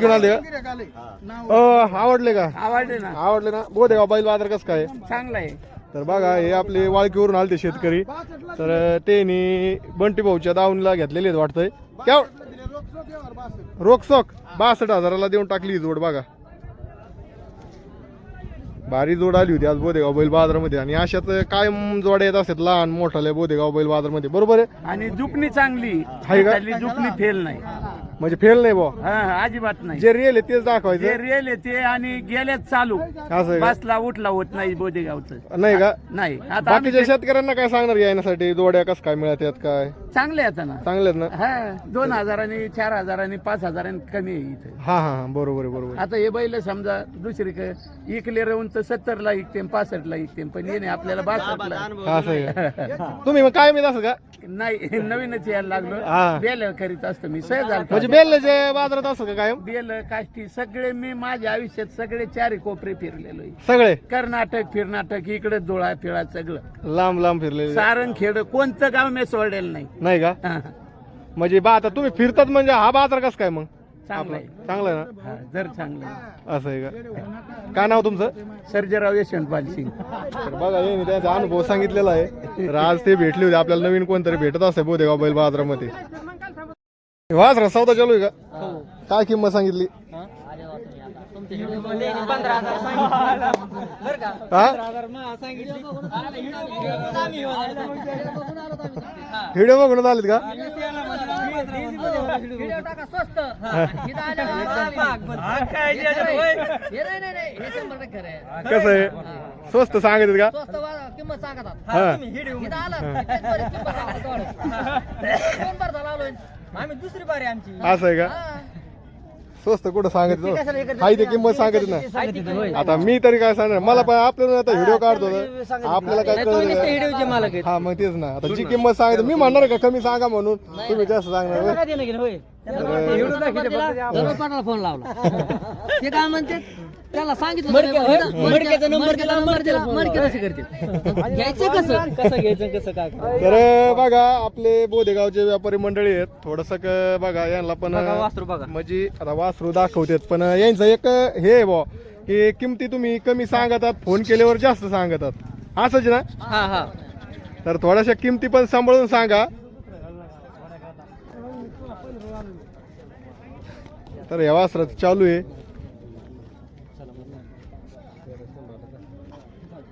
घेऊन आले का? आवडले का? आवडले ना. बोदेगाव बैल बाजार कसं काय? चांगला आहे. तर बघा हे आपले वाळकीवरून आलते शेतकरी, तर त्यांनी बंटी भाऊच्या दावणीला घेतलेले आहेत वाटतंय. क्या रोकसोक 62,000ला देऊन टाकली ही जोड. बघा भारी जोड आली होती आज बोदेगाव बैल बाजारामध्ये, आणि अशाच कायम जोड्या येत असतात लहान मोठाल्या बोदेगाव बैल बाजारामध्ये. बरोबर आहे. आणि जुपणी चांगली आहे का? जुपणी फेल नाही, म्हणजे फेल नाही भाऊ, अजिबात नाही. जे रिअल आहे तेच जे दाखवायचं. रिअल येते आणि गेल्याच चालू असं आहे का? बसला उठला होत नाही बोदेगावचं. नाही का? नाही. आता बाकीच्या शेतकऱ्यांना काय सांगणार येण्यासाठी? जोड्या कसं काय मिळतात काय? चांगले आता ना. चांगलेत ना? 2,000 4,000 5,000 कमी आहे इथे. हा हा बरोबर आहे बरोबर. आता हे बैल समजा दुसरीकडे इकले राहून तर 70ला इकते 65ला इकते, पण येणे आपल्याला 62ला. असं आहे का? तुम्ही मग काय मी असं का? नाही, नवीनच यायला लागलो. हा. बेल करीत असतो मी, सहज म्हणजे झालं. बेल्ल्याच्या बाजारात असं का कायम? बेल काष्टी सगळे मी माझ्या आयुष्यात सगळे 4 कोपरे फिरलेलो आहे. सगळे कर्नाटक फिरनाटक इकडे डोळा फिळा सगळं लांब लांब फिरले सारंगखेड कोणतं गाव मी सोडलेलं नाही. नाही का? हा. म्हणजे आता तुम्ही फिरतात म्हणजे हा बाजार कसं काय मग? चांगलं आपला आहे. चांगला आहे ना? हा, जर चांगलं आहे. असं आहे का? काय नाव तुमचं? सर्जेराव यशवंतपाल सिंग. तर बघा हे त्यांचा अनुभव सांगितलेला आहे. तर आज ते भेटले होते आपल्याला, नवीन कोणतरी भेटत असते बोदेगाव बैल बाजारामध्ये. वासरा सौदा चालू आहे का? काय किंमत सांगितली? व्हिडिओ बघून आलेत का? कसं आहे? स्वस्त सांगत का? असं आहे का? स्वस्त कुठं सांगत हाय ते किंमत सांगत ना. आता मी तरी काय सांगणार, मला पण आपल्याला आता व्हिडिओ काढतो आपल्याला काय कळलं. हा मग तेच ना. आता जी किंमत सांगत मी म्हणणार का कमी सांगा म्हणून, तुम्ही जास्त सांगणार. फोन लावला ते काय म्हणते त्याला सांगितलं तर बघा आपले बोदेगावचे व्यापारी मंडळी आहेत. थोडस बघा यांना पण म्हणजे आता वासरू दाखवतात, पण यांचं एक हे आहे बुवा की किमती तुम्ही कमी सांगतात, फोन केल्यावर जास्त सांगतात, असंच ना? तर थोड्याशा किमती पण सांभाळून सांगा. तर या वासरात चालू आहे